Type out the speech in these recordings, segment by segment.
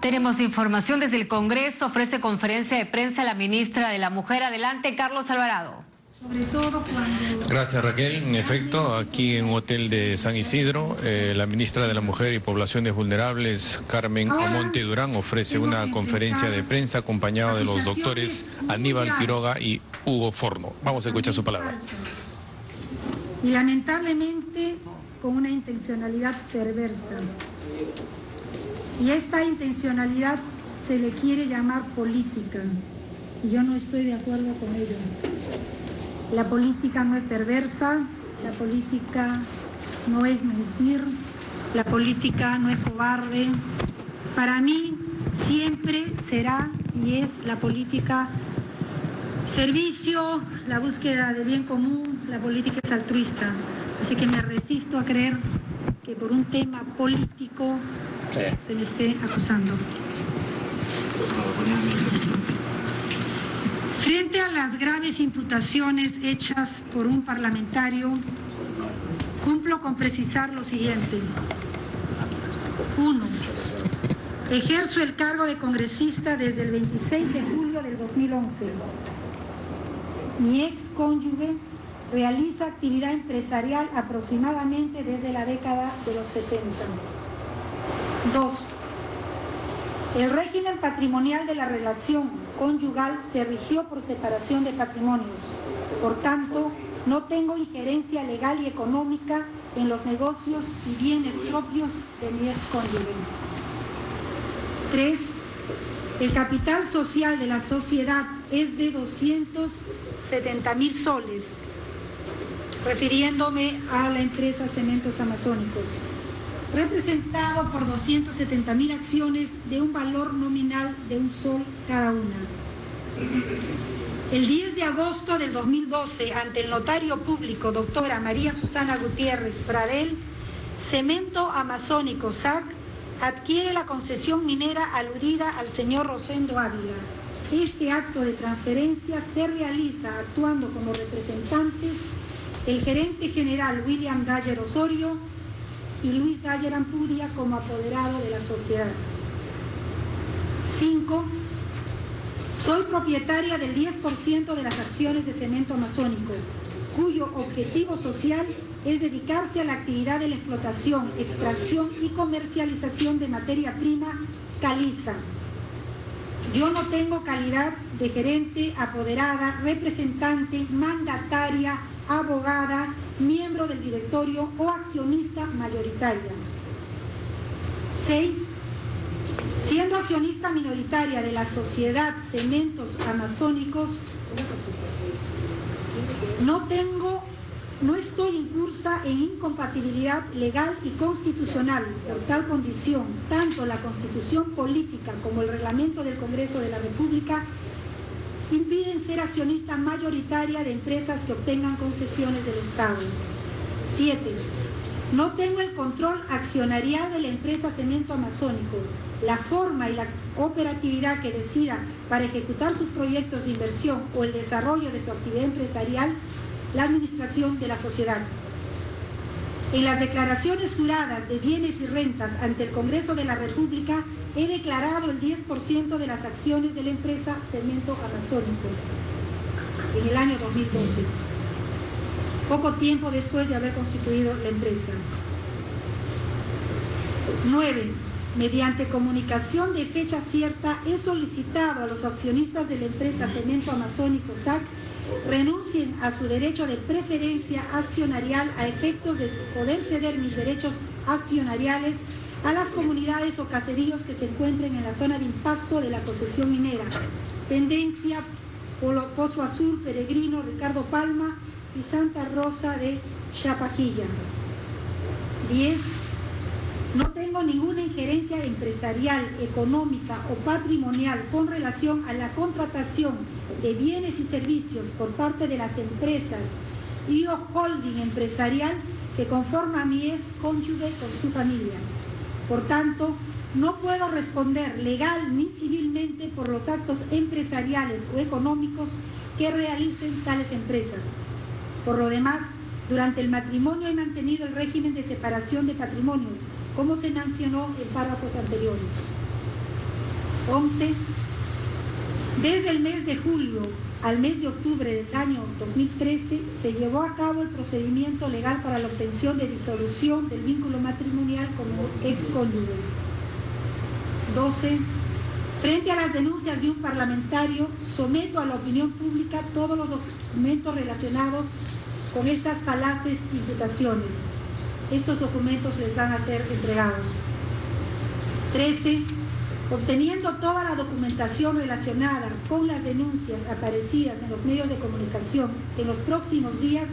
Tenemos información desde el Congreso. Ofrece conferencia de prensa la ministra de la Mujer. Adelante, Carlos Alvarado. Gracias, Raquel. En efecto, aquí en un hotel de San Isidro, la ministra de la Mujer y Poblaciones Vulnerables, Carmen Amonte Durán, ofrece una conferencia de prensa acompañada de los doctores Aníbal Quiroga y Hugo Forno. Vamos a escuchar su palabra. Y lamentablemente con una intencionalidad perversa. Y esta intencionalidad se le quiere llamar política. Y yo no estoy de acuerdo con ello. La política no es perversa, la política no es mentir, la política no es cobarde. Para mí siempre será y es la política servicio, la búsqueda de bien común, la política es altruista. Así que me resisto a creer que por un tema político se me esté acusando. Frente a las graves imputaciones hechas por un parlamentario, cumplo con precisar lo siguiente. 1. Ejerzo el cargo de congresista desde el 26 de julio del 2011. Mi ex cónyuge realiza actividad empresarial aproximadamente desde la década de los 70. 2. El régimen patrimonial de la relación conyugal se rigió por separación de patrimonios. Por tanto, no tengo injerencia legal y económica en los negocios y bienes propios de mi excónyuge. 3. El capital social de la sociedad es de 270.000 soles, refiriéndome a la empresa Cementos Amazónicos, representado por 270.000 acciones de un valor nominal de $1 cada una. El 10 de agosto del 2012, ante el notario público, doctora María Susana Gutiérrez Pradel, Cemento Amazónico SAC adquiere la concesión minera aludida al señor Rosendo Ávila. Este acto de transferencia se realiza actuando como representantes el gerente general William Dayer Osorio y Luis Dayer Ampudia como apoderado de la sociedad. 5. Soy propietaria del 10% de las acciones de Cemento Amazónico, cuyo objetivo social es dedicarse a la actividad de la explotación, extracción y comercialización de materia prima caliza. Yo no tengo calidad de gerente, apoderada, representante, mandataria, abogada, miembro del directorio o accionista mayoritaria. 6. Siendo accionista minoritaria de la sociedad Cementos Amazónicos, no estoy incursa en incompatibilidad legal y constitucional. Por tal condición, tanto la Constitución Política como el Reglamento del Congreso de la República impiden ser accionista mayoritaria de empresas que obtengan concesiones del Estado. 7. No tengo el control accionarial de la empresa Cemento Amazónico. La forma y la operatividad que decida para ejecutar sus proyectos de inversión o el desarrollo de su actividad empresarial, la administración de la sociedad. En las declaraciones juradas de bienes y rentas ante el Congreso de la República, he declarado el 10% de las acciones de la empresa Cemento Amazónico en el año 2012, poco tiempo después de haber constituido la empresa. 9. Mediante comunicación de fecha cierta, he solicitado a los accionistas de la empresa Cemento Amazónico SAC renuncien a su derecho de preferencia accionarial a efectos de poder ceder mis derechos accionariales a las comunidades o caseríos que se encuentren en la zona de impacto de la concesión minera: Pendencia, Pozo Azul, Peregrino, Ricardo Palma y Santa Rosa de Chapajilla. 10. No tengo ninguna injerencia empresarial, económica o patrimonial con relación a la contratación de bienes y servicios por parte de las empresas y o holding empresarial que conforma a mi ex cónyuge con su familia. Por tanto, no puedo responder legal ni civilmente por los actos empresariales o económicos que realicen tales empresas. Por lo demás, durante el matrimonio he mantenido el régimen de separación de patrimonios, como se mencionó en párrafos anteriores. 11. Desde el mes de julio al mes de octubre del año 2013 se llevó a cabo el procedimiento legal para la obtención de disolución del vínculo matrimonial como excónyuge. 12. Frente a las denuncias de un parlamentario, someto a la opinión pública todos los documentos relacionados con estas falaces imputaciones. Estos documentos les van a ser entregados. 13. Obteniendo toda la documentación relacionada con las denuncias aparecidas en los medios de comunicación, en los próximos días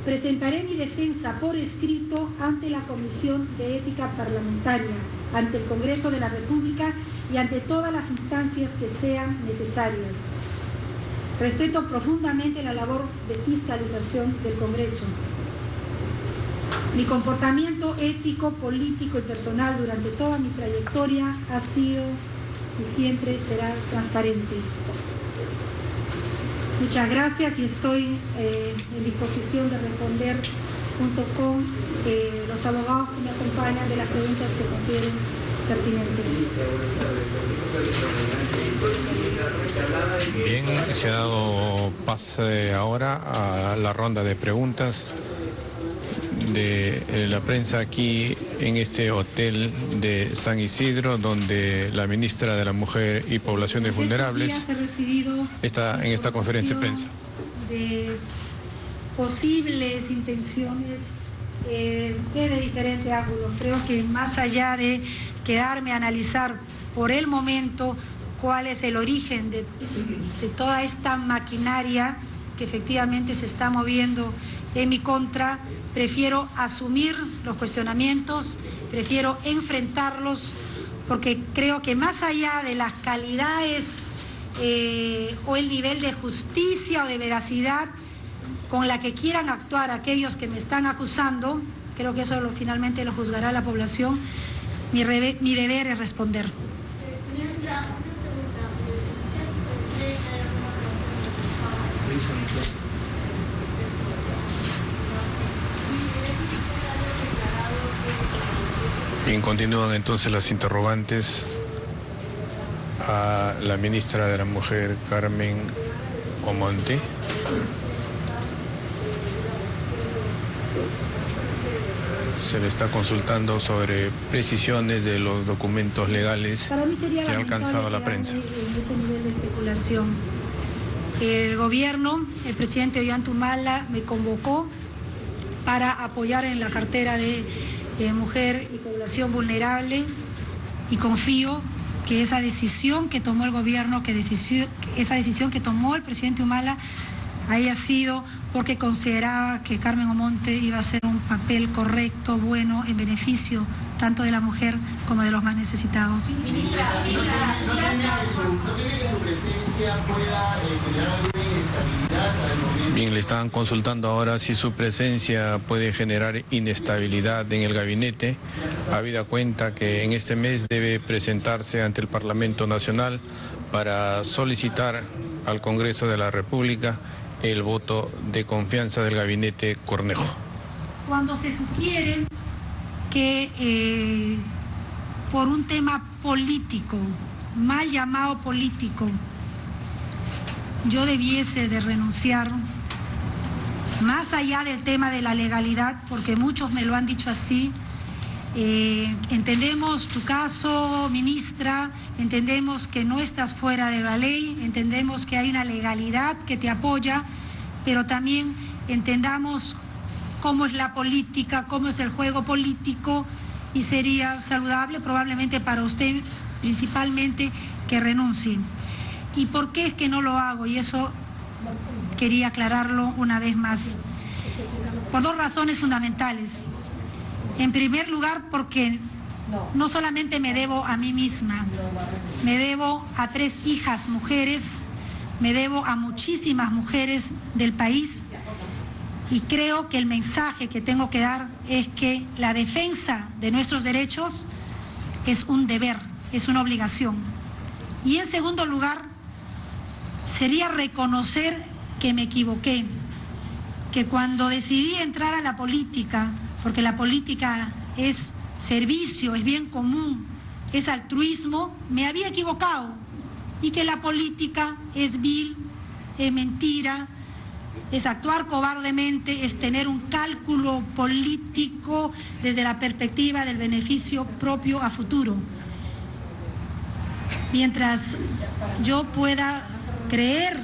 presentaré mi defensa por escrito ante la Comisión de Ética Parlamentaria, ante el Congreso de la República y ante todas las instancias que sean necesarias. Respeto profundamente la labor de fiscalización del Congreso. Mi comportamiento ético, político y personal durante toda mi trayectoria ha sido y siempre será transparente. Muchas gracias y estoy en disposición de responder junto con los abogados que me acompañan de las preguntas que consideren pertinentes. Bien, se ha dado pase ahora a la ronda de preguntas de la prensa aquí en este hotel de San Isidro, donde la ministra de la Mujer y Poblaciones Vulnerables está en esta conferencia de prensa. De posibles intenciones desde diferentes ángulos. Creo que más allá de quedarme a analizar por el momento cuál es el origen de toda esta maquinaria que efectivamente se está moviendo en mi contra, prefiero asumir los cuestionamientos, prefiero enfrentarlos, porque creo que más allá de las calidades o el nivel de justicia o de veracidad con la que quieran actuar aquellos que me están acusando, creo que eso finalmente lo juzgará la población, mi deber es responder. Bien, continúan entonces las interrogantes a la ministra de la Mujer, Carmen Omonte. Se le está consultando sobre precisiones de los documentos legales que ha alcanzado la prensa. En ese nivel de especulación. El gobierno, el presidente Ollanta me convocó para apoyar en la cartera de Mujer y Población Vulnerable, y confío que esa decisión que tomó el gobierno, esa decisión que tomó el presidente Humala haya sido porque consideraba que Carmen Omonte iba a hacer un papel correcto, bueno, en beneficio tanto de la mujer como de los más necesitados. ¿No tiene que su presencia pueda generar alguna inestabilidad al gobierno? Bien, le están consultando ahora si su presencia puede generar inestabilidad en el gabinete, habida cuenta que en este mes debe presentarse ante el Parlamento Nacional para solicitar al Congreso de la República el voto de confianza del gabinete Cornejo. Cuando se sugiere que por un tema político, mal llamado político, yo debiese de renunciar, más allá del tema de la legalidad, porque muchos me lo han dicho así, entendemos tu caso, ministra, entendemos que no estás fuera de la ley, entendemos que hay una legalidad que te apoya, pero también entendamos cómo es la política, cómo es el juego político, y sería saludable probablemente para usted principalmente que renuncie. ¿Y por qué es que no lo hago? Y eso quería aclararlo una vez más. Por dos razones fundamentales. En primer lugar, porque no solamente me debo a mí misma, me debo a 3 hijas mujeres, me debo a muchísimas mujeres del país, y creo que el mensaje que tengo que dar es que la defensa de nuestros derechos es un deber, es una obligación. Y en segundo lugar, sería reconocer que me equivoqué, que cuando decidí entrar a la política, porque la política es servicio, es bien común es altruismo, me había equivocado y que la política es vil, es mentira, es actuar cobardemente, es tener un cálculo político desde la perspectiva del beneficio propio a futuro. Mientras yo pueda creer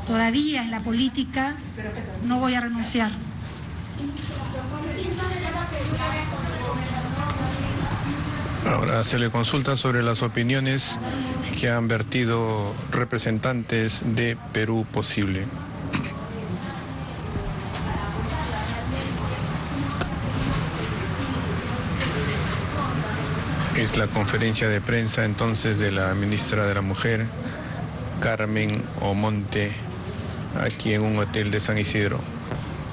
todavía en la política, no voy a renunciar. Ahora se le consulta sobre las opiniones que han vertido representantes de Perú Posible. Es la conferencia de prensa entonces de la ministra de la Mujer, Carmen Omonte, aquí en un hotel de San Isidro.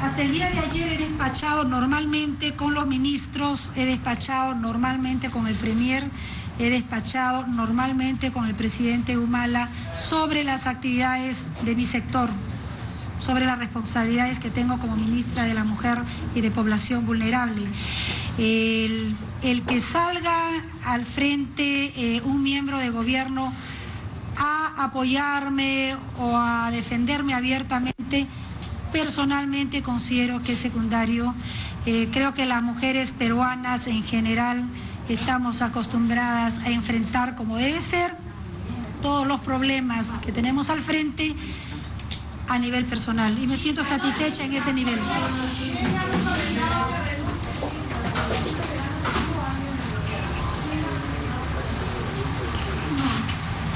Hasta el día de ayer he despachado normalmente con los ministros, he despachado normalmente con el premier, he despachado normalmente con el presidente Humala sobre las actividades de mi sector, sobre las responsabilidades que tengo como ministra de la Mujer y de Población Vulnerable. El que salga al frente un miembro de gobierno a apoyarme o a defenderme abiertamente, personalmente considero que es secundario. Creo que las mujeres peruanas en general estamos acostumbradas a enfrentar como debe ser todos los problemas que tenemos al frente a nivel personal y me siento satisfecha en ese nivel.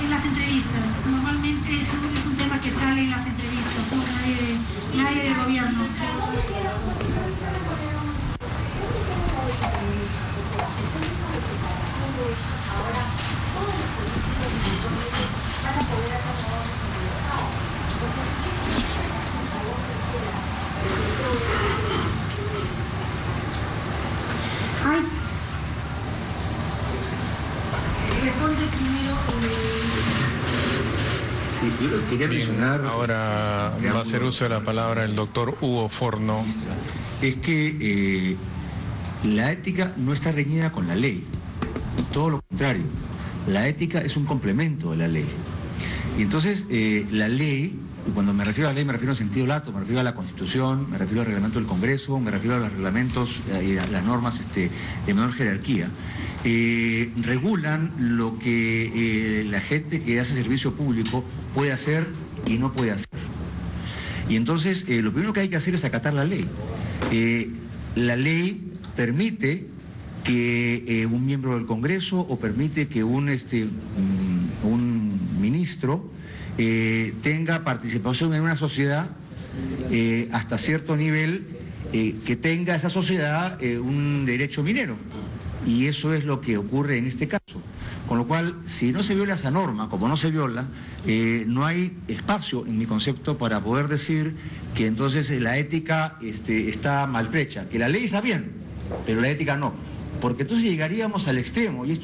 En las entrevistas, normalmente es un tema que sale en las entrevistas, no nadie del gobierno. Responde primero. Sí, yo quería mencionar. Ahora va a hacer uso de la palabra el doctor Hugo Forno. Es que la ética no está reñida con la ley, todo lo contrario. La ética es un complemento de la ley. Y entonces la ley, y cuando me refiero a la ley me refiero en sentido lato, me refiero a la Constitución, me refiero al reglamento del Congreso, me refiero a los reglamentos y a las normas de menor jerarquía. Regulan lo que la gente que hace servicio público puede hacer y no puede hacer. Y entonces lo primero que hay que hacer es acatar la ley. La ley permite que un miembro del Congreso o permite que un ministro tenga participación en una sociedad hasta cierto nivel, que tenga esa sociedad un derecho minero. Y eso es lo que ocurre en este caso. Con lo cual, si no se viola esa norma, como no se viola, no hay espacio en mi concepto para poder decir que entonces la ética está maltrecha, que la ley está bien, pero la ética no. Porque entonces llegaríamos al extremo, y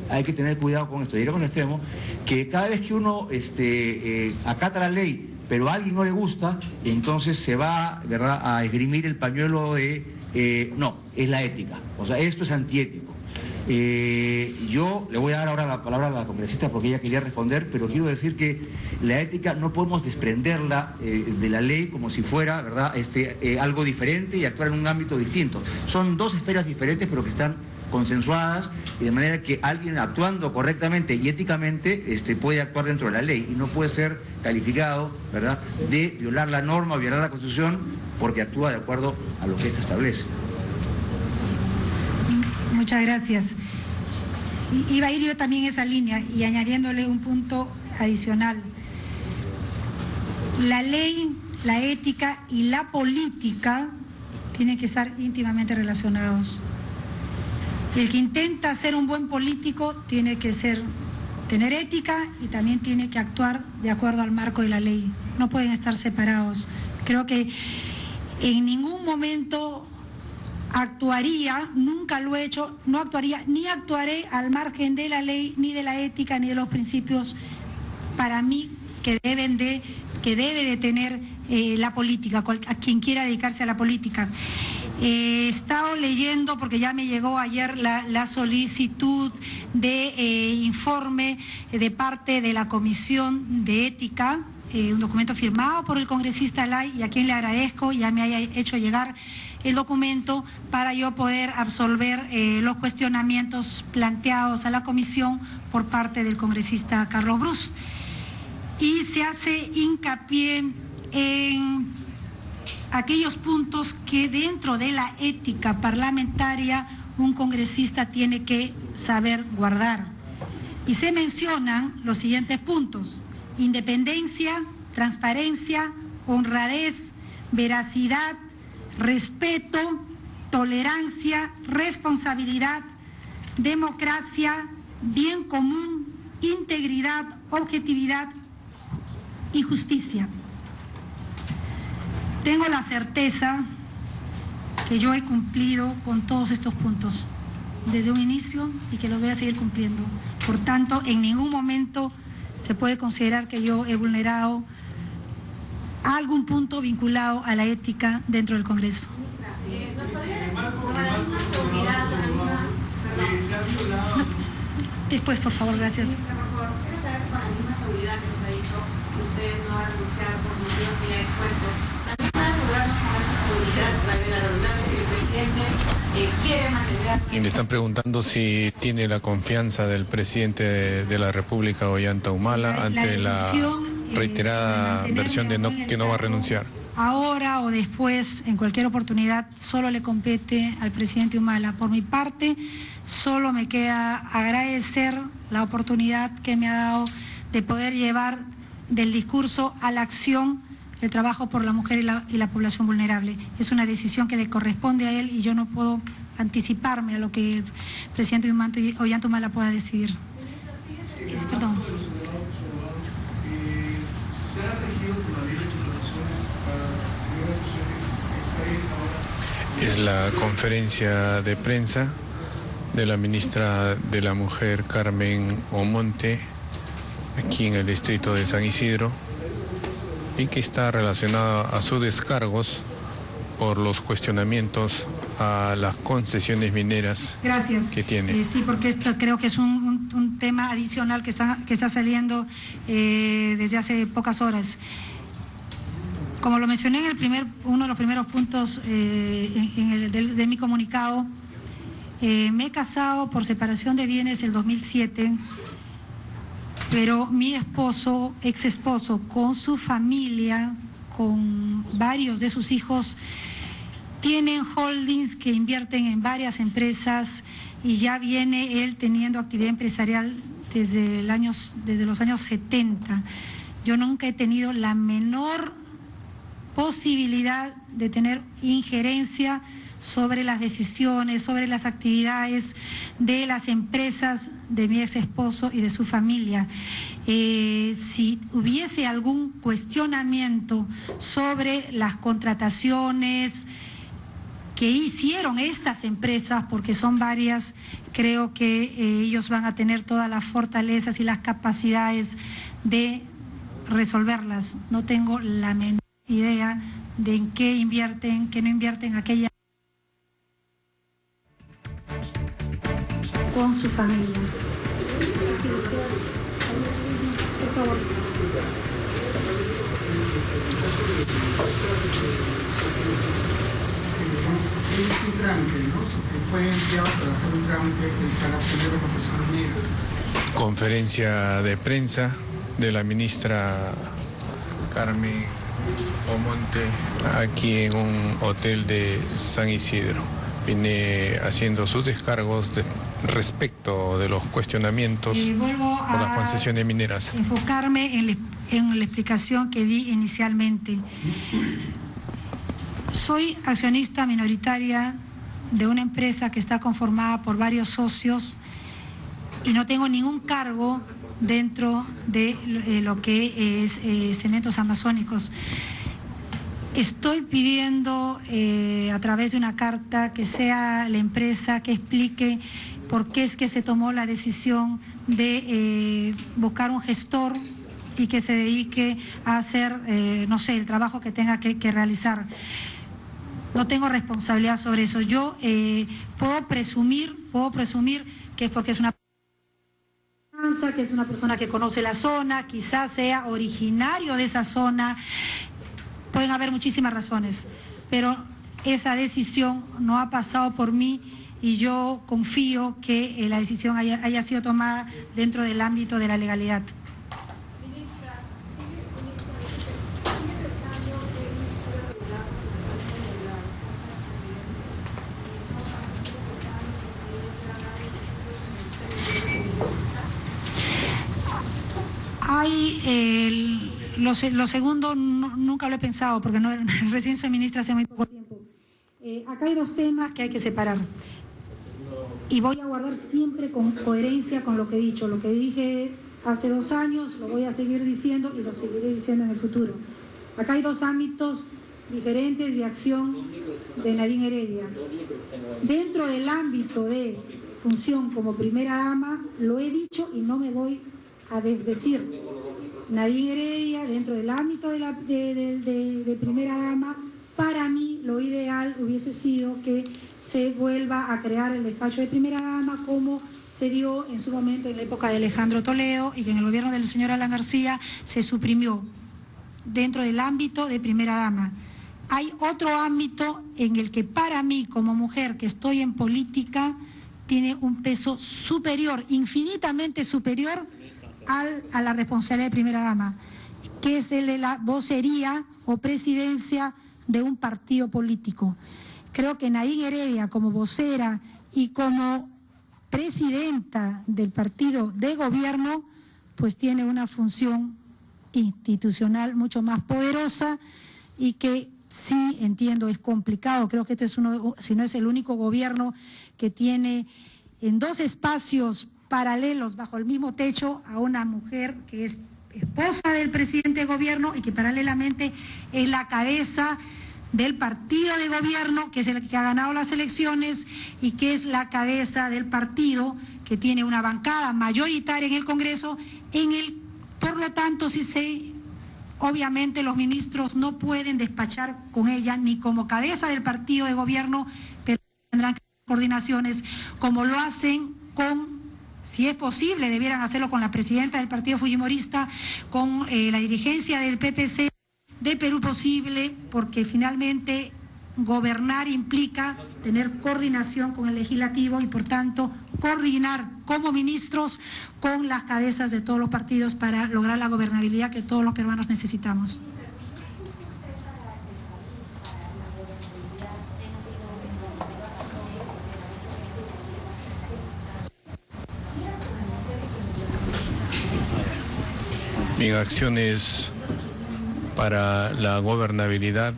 hay que tener cuidado con esto, llegaríamos al extremo, que cada vez que uno acata la ley, pero a alguien no le gusta, entonces se va, ¿verdad?, a esgrimir el pañuelo de, no, es la ética. O sea, esto es antiético. Yo le voy a dar ahora la palabra a la congresista porque ella quería responder, pero quiero decir que la ética no podemos desprenderla de la ley como si fuera, ¿verdad?, algo diferente y actuar en un ámbito distinto. Son dos esferas diferentes pero que están consensuadas y de manera que alguien actuando correctamente y éticamente puede actuar dentro de la ley y no puede ser calificado, ¿verdad?, de violar la norma o violar la Constitución porque actúa de acuerdo a lo que ésta establece. Muchas gracias. Iba a ir yo también esa línea y añadiéndole un punto adicional. La ley, la ética y la política tienen que estar íntimamente relacionados. El que intenta ser un buen político tiene que tener ética y también tiene que actuar de acuerdo al marco de la ley. No pueden estar separados. Creo que en ningún momento actuaría, nunca lo he hecho, no actuaría ni actuaré al margen de la ley, ni de la ética, ni de los principios para mí que debe de tener la política, a quien quiera dedicarse a la política. He estado leyendo, porque ya me llegó ayer la solicitud de informe de parte de la Comisión de Ética, un documento firmado por el congresista Lai, y a quien le agradezco ya me haya hecho llegar el documento para yo poder absolver los cuestionamientos planteados a la comisión por parte del congresista Carlos Brus. Y se hace hincapié en aquellos puntos que dentro de la ética parlamentaria un congresista tiene que saber guardar. Y se mencionan los siguientes puntos: independencia, transparencia, honradez, veracidad, respeto, tolerancia, responsabilidad, democracia, bien común, integridad, objetividad y justicia. Tengo la certeza que yo he cumplido con todos estos puntos desde un inicio y que los voy a seguir cumpliendo. Por tanto, en ningún momento se puede considerar que yo he vulnerado algún punto vinculado a la ética dentro del Congreso. Después, por favor, gracias. Ministra, por favor, quisiera saber si con la misma seguridad que nos ha dicho que usted no va a renunciar por motivos que ya ha expuesto, también para asegurarnos con esa seguridad, la redundancia, que el presidente quiere mantener. Y me están preguntando si tiene la confianza del presidente de la República, Ollanta Humala, ante la reiterada versión de que no va a renunciar. Ahora o después, en cualquier oportunidad, solo le compete al presidente Humala. Por mi parte, solo me queda agradecer la oportunidad que me ha dado de poder llevar del discurso a la acción el trabajo por la mujer y la población vulnerable. Es una decisión que le corresponde a él y yo no puedo anticiparme a lo que el presidente Ollanta Humala pueda decidir. Perdón. ¿Será regido por la ley de relaciones para Es la conferencia de prensa de la ministra de la Mujer, Carmen Omonte, aquí en el distrito de San Isidro, y que está relacionada a sus descargos por los cuestionamientos a las concesiones mineras. Gracias. Que tiene. Sí, porque esto creo que es un tema adicional que está saliendo desde hace pocas horas. Como lo mencioné en uno de los primeros puntos de mi comunicado, me he casado por separación de bienes el 2007, pero mi esposo, ex esposo, con su familia, con varios de sus hijos, tienen holdings que invierten en varias empresas y ya viene él teniendo actividad empresarial desde los años 70. Yo nunca he tenido la menor posibilidad de tener injerencia sobre las decisiones, sobre las actividades de las empresas de mi ex esposo y de su familia. Si hubiese algún cuestionamiento sobre las contrataciones que hicieron estas empresas, porque son varias, creo que ellos van a tener todas las fortalezas y las capacidades de resolverlas. No tengo la menor idea de en qué invierten, qué no invierten aquella con su familia. Por favor. Es un trámite, ¿no? Que fue enviado para hacer un trámite para obtener la profesión griega. Conferencia de prensa de la ministra Carmen Omonte aquí en un hotel de San Isidro. Viene haciendo sus descargos respecto de los cuestionamientos por las concesiones mineras. Enfocarme en la explicación que di inicialmente. Soy accionista minoritaria de una empresa que está conformada por varios socios y no tengo ningún cargo dentro de lo que es Cementos Amazónicos. Estoy pidiendo a través de una carta que sea la empresa que explique por qué es que se tomó la decisión de buscar un gestor y que se dedique a hacer, no sé, el trabajo que tenga que realizar. no tengo responsabilidad sobre eso. Yo puedo presumir que es porque es una persona que conoce la zona, quizás sea originario de esa zona, pueden haber muchísimas razones, pero esa decisión no ha pasado por mí y yo confío que la decisión haya sido tomada dentro del ámbito de la legalidad. Lo segundo nunca lo he pensado porque recién soy ministra hace muy poco tiempo. Acá hay dos temas que hay que separar y voy a guardar siempre con coherencia con lo que he dicho. Lo que dije hace 2 años lo voy a seguir diciendo y lo seguiré diciendo en el futuro. Acá hay 2 ámbitos diferentes de acción de Nadine Heredia. Dentro del ámbito de función como primera dama, lo he dicho y no me voy a desdecir. Nadine Heredia, dentro del ámbito de primera dama, para mí lo ideal hubiese sido que se vuelva a crear el despacho de primera dama como se dio en su momento en la época de Alejandro Toledo y que en el gobierno del señor Alan García se suprimió dentro del ámbito de primera dama. Hay otro ámbito en el que para mí como mujer que estoy en política tiene un peso superior, infinitamente superior a la responsabilidad de primera dama, que es el de la vocería o presidencia de un partido político. Creo que Nadine Heredia como vocera y como presidenta del partido de gobierno, pues tiene una función institucional mucho más poderosa y que sí entiendo es complicado. Creo que este es si no es el único gobierno que tiene en 2 espacios paralelos bajo el mismo techo a una mujer que es esposa del presidente de gobierno y que paralelamente es la cabeza del partido de gobierno, que es el que ha ganado las elecciones y que es la cabeza del partido que tiene una bancada mayoritaria en el Congreso. Por lo tanto, obviamente los ministros no pueden despachar con ella ni como cabeza del partido de gobierno, pero tendrán coordinaciones como lo hacen si es posible, debieran hacerlo con la presidenta del partido fujimorista, con la dirigencia del PPC de Perú Posible, porque finalmente gobernar implica tener coordinación con el legislativo y por tanto coordinar como ministros con las cabezas de todos los partidos para lograr la gobernabilidad que todos los peruanos necesitamos. En acciones para la gobernabilidad,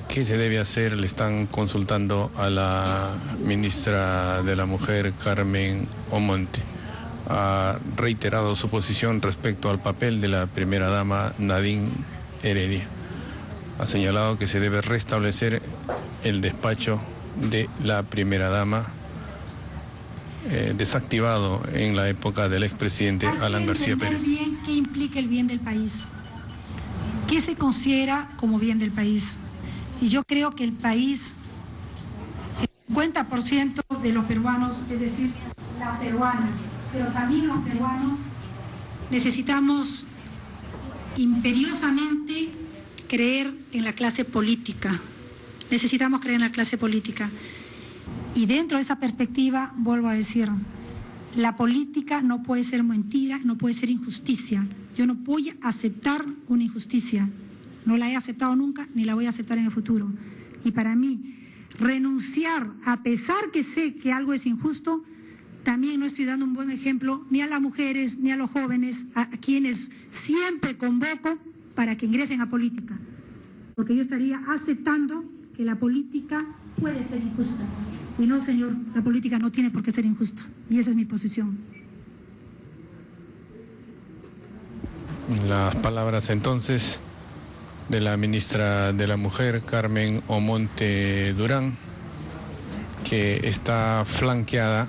¿qué se debe hacer? Le están consultando a la ministra de la Mujer, Carmen Omonte. Ha reiterado su posición respecto al papel de la primera dama, Nadine Heredia. Ha señalado que se debe restablecer el despacho de la primera dama, desactivado en la época del expresidente Alan García Pérez. Bien, ¿qué implica el bien del país? ¿Qué se considera como bien del país? Y yo creo que el país, el 50% de los peruanos, es decir, las peruanas, pero también los peruanos, necesitamos imperiosamente creer en la clase política. Necesitamos creer en la clase política. Y dentro de esa perspectiva, vuelvo a decir, la política no puede ser mentira, no puede ser injusticia. Yo no voy a aceptar una injusticia. No la he aceptado nunca, ni la voy a aceptar en el futuro. Y para mí, renunciar, a pesar que sé que algo es injusto, también no estoy dando un buen ejemplo ni a las mujeres, ni a los jóvenes, a quienes siempre convoco para que ingresen a política. Porque yo estaría aceptando que la política puede ser injusta. Y no, señor, la política no tiene por qué ser injusta. Y esa es mi posición. Las palabras entonces de la ministra de la Mujer, Carmen Omonte Durán, que está flanqueada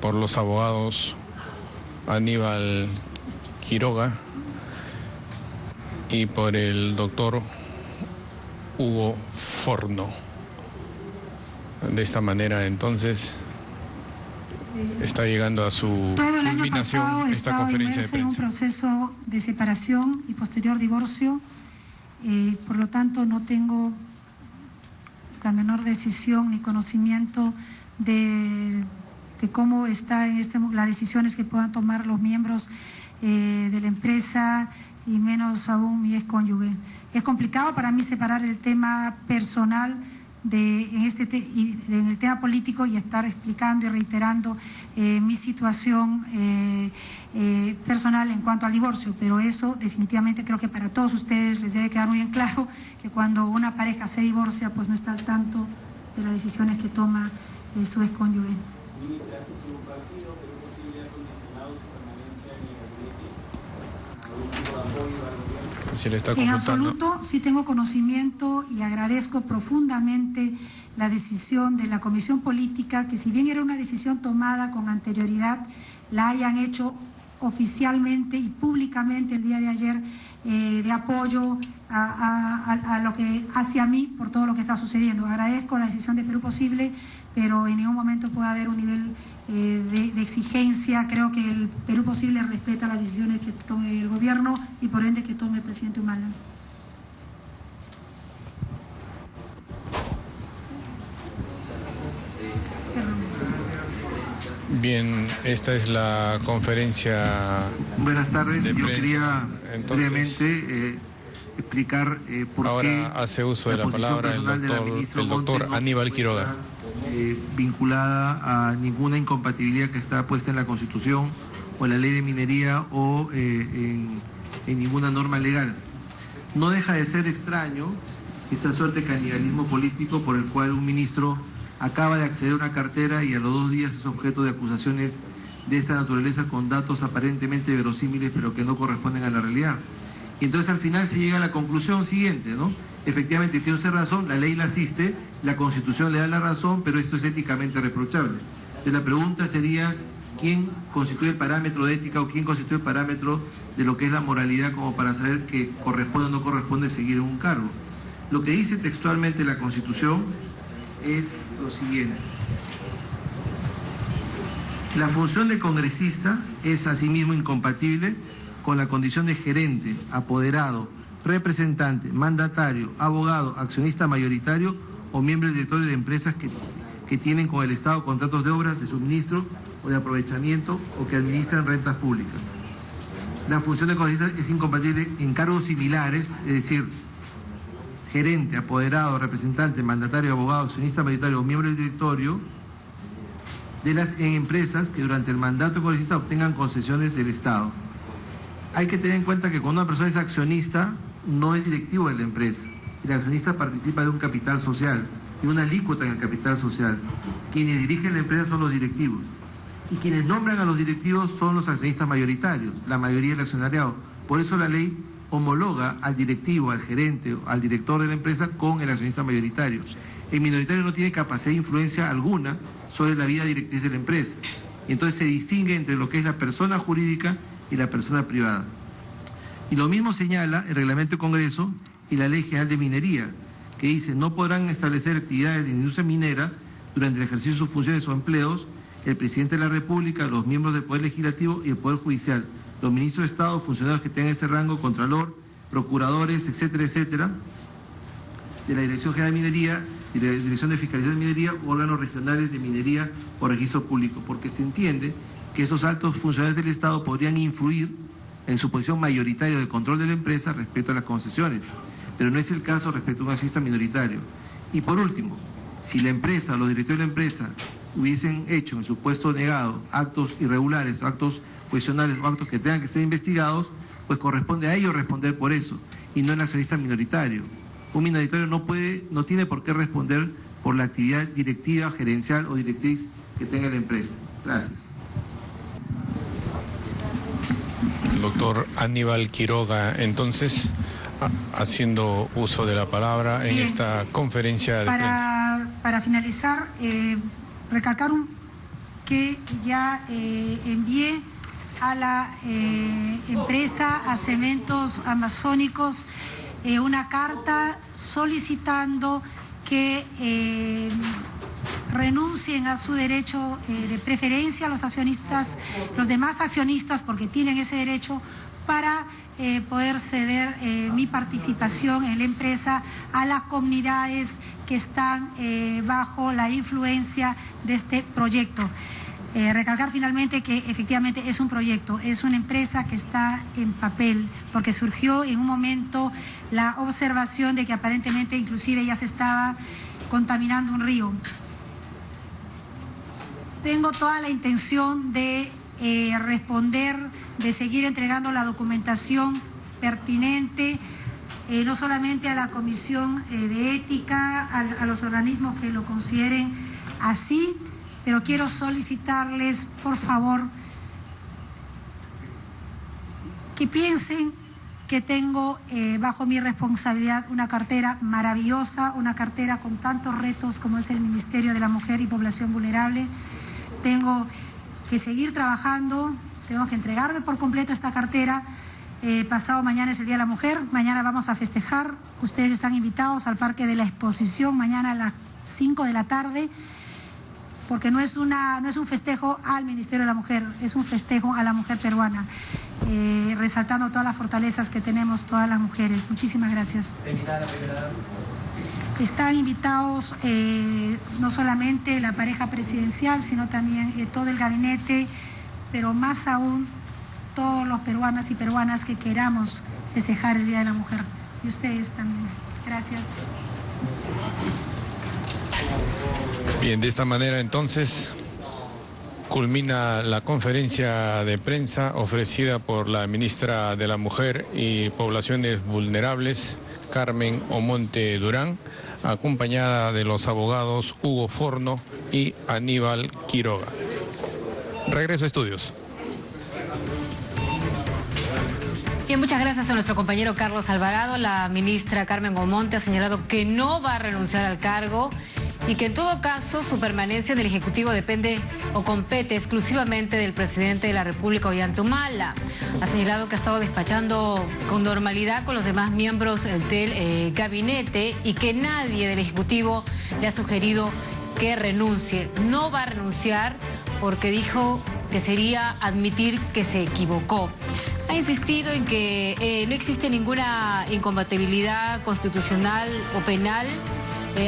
por los abogados Aníbal Quiroga y por el doctor Hugo Forno. De esta manera, entonces, está llegando a su todo el año pasado he esta estado conferencia de inmersa en un prensa. proceso de separación y posterior divorcio, por lo tanto no tengo la menor decisión ni conocimiento de cómo está en las decisiones que puedan tomar los miembros de la empresa y menos aún mi excónyuge. Es complicado para mí separar el tema personal en el tema político y estar explicando y reiterando mi situación personal en cuanto al divorcio, pero eso definitivamente creo que para todos ustedes les debe quedar muy bien claro que cuando una pareja se divorcia pues no está al tanto de las decisiones que toma su excónyuge. Si le está en consultando. absoluto, sí tengo conocimiento y agradezco profundamente la decisión de la Comisión Política, que si bien era una decisión tomada con anterioridad, la hayan hecho oficialmente y públicamente el día de ayer de apoyo a lo que hacia mí por todo lo que está sucediendo. Agradezco la decisión de Perú Posible, pero en ningún momento puede haber un nivel de exigencia. Creo que el Perú Posible respeta las decisiones que tome el gobierno y por ende que tome el presidente Humala. Bien, esta es la conferencia. Buenas tardes, yo quería entonces, brevemente explicar por ahora qué hace uso de la palabra el doctor Aníbal Quiroga. Vinculada a ninguna incompatibilidad que está puesta en la Constitución o en la Ley de Minería o en ninguna norma legal. No deja de ser extraño esta suerte de canibalismo político por el cual un ministro acaba de acceder a una cartera y a los 2 días es objeto de acusaciones de esta naturaleza con datos aparentemente verosímiles pero que no corresponden a la realidad. Y entonces al final se llega a la conclusión siguiente, ¿no? Efectivamente tiene usted razón, la ley la asiste, la Constitución le da la razón, pero esto es éticamente reprochable. Entonces la pregunta sería, ¿quién constituye el parámetro de ética o quién constituye el parámetro de lo que es la moralidad como para saber que corresponde o no corresponde seguir en un cargo? Lo que dice textualmente la Constitución es lo siguiente. La función de congresista es asimismo incompatible con la condición de gerente, apoderado, representante, mandatario, abogado, accionista mayoritario o miembro del directorio de empresas que tienen con el Estado contratos de obras, de suministro o de aprovechamiento o que administran rentas públicas. La función de congresista es incompatible en cargos similares, es decir, gerente, apoderado, representante, mandatario, abogado, accionista mayoritario o miembro del directorio en empresas que durante el mandato congresista obtengan concesiones del Estado. Hay que tener en cuenta que cuando una persona es accionista, no es directivo de la empresa. El accionista participa de un capital social, de una alícuota en el capital social. Quienes dirigen la empresa son los directivos. Y quienes nombran a los directivos son los accionistas mayoritarios, la mayoría del accionariado. Por eso la ley homologa al directivo, al gerente, al director de la empresa con el accionista mayoritario. El minoritario no tiene capacidad de influencia alguna sobre la vida directriz de la empresa. Y entonces se distingue entre lo que es la persona jurídica y la persona privada. Y lo mismo señala el Reglamento de Congreso y la Ley General de Minería, que dice no podrán establecer actividades de industria minera durante el ejercicio de sus funciones o empleos el presidente de la República, los miembros del Poder Legislativo y el Poder Judicial, los ministros de Estado, funcionarios que tengan ese rango, contralor, procuradores, etcétera, etcétera, de la Dirección General de Minería y de la Dirección de Fiscalización de Minería, órganos regionales de minería o registro público, porque se entiende que esos altos funcionarios del Estado podrían influir en su posición mayoritaria de control de la empresa respecto a las concesiones, pero no es el caso respecto a un accionista minoritario. Y por último, si la empresa o los directores de la empresa hubiesen hecho en su puesto negado actos irregulares, actos cuestionables o actos que tengan que ser investigados, pues corresponde a ellos responder por eso y no el accionista minoritario. Un minoritario no tiene por qué responder por la actividad directiva, gerencial o directriz que tenga la empresa. Gracias. Doctor Aníbal Quiroga, entonces, haciendo uso de la palabra en esta conferencia de prensa. Para finalizar, recalcar que ya envié a la empresa, a Cementos Amazónicos, una carta solicitando que renuncien a su derecho de preferencia, los accionistas, los demás accionistas, porque tienen ese derecho, para poder ceder mi participación en la empresa a las comunidades que están bajo la influencia de este proyecto. Recalcar finalmente que efectivamente es un proyecto, es una empresa que está en papel, porque surgió en un momento la observación de que aparentemente inclusive ya se estaba contaminando un río. Tengo toda la intención de responder, de seguir entregando la documentación pertinente, no solamente a la Comisión de Ética, a los organismos que lo consideren así, pero quiero solicitarles, por favor, que piensen que tengo bajo mi responsabilidad una cartera maravillosa, una cartera con tantos retos como es el Ministerio de la Mujer y Población Vulnerable. Tengo que seguir trabajando, tengo que entregarme por completo esta cartera. Pasado mañana es el Día de la Mujer, mañana vamos a festejar. Ustedes están invitados al Parque de la Exposición mañana a las 5 de la tarde, porque no es un festejo al Ministerio de la Mujer, es un festejo a la mujer peruana, resaltando todas las fortalezas que tenemos todas las mujeres. Muchísimas gracias. Están invitados no solamente la pareja presidencial, sino también todo el gabinete, pero más aún todos los peruanas y peruanas que queramos festejar el Día de la Mujer. Y ustedes también. Gracias. Bien, de esta manera entonces culmina la conferencia de prensa ofrecida por la ministra de la Mujer y Poblaciones Vulnerables, Carmen Omonte Durán, acompañada de los abogados Hugo Forno y Aníbal Quiroga. Regreso a estudios. Bien, muchas gracias a nuestro compañero Carlos Alvarado. La ministra Carmen Omonte ha señalado que no va a renunciar al cargo y que en todo caso su permanencia en el Ejecutivo depende o compete exclusivamente del presidente de la República, Ollanta. Ha señalado que ha estado despachando con normalidad con los demás miembros del gabinete y que nadie del Ejecutivo le ha sugerido que renuncie. No va a renunciar porque dijo que sería admitir que se equivocó. Ha insistido en que no existe ninguna incompatibilidad constitucional o penal.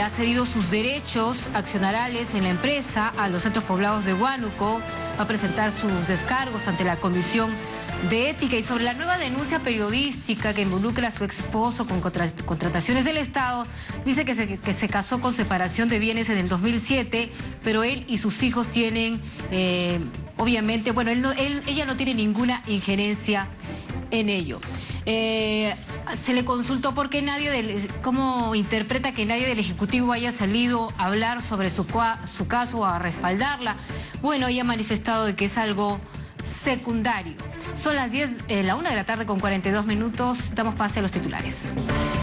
Ha cedido sus derechos accionariales en la empresa a los centros poblados de Huánuco. Va a presentar sus descargos ante la Comisión de Ética. Y sobre la nueva denuncia periodística que involucra a su ex esposo con contrataciones del Estado, dice que se casó con separación de bienes en el 2007, pero él y sus hijos tienen, obviamente, bueno, ella no tiene ninguna injerencia en ello. Se le consultó por qué cómo interpreta que nadie del Ejecutivo haya salido a hablar sobre su caso o a respaldarla. Bueno, ella ha manifestado de que es algo secundario. Son las 1 de la tarde con 42 minutos. Damos pase a los titulares.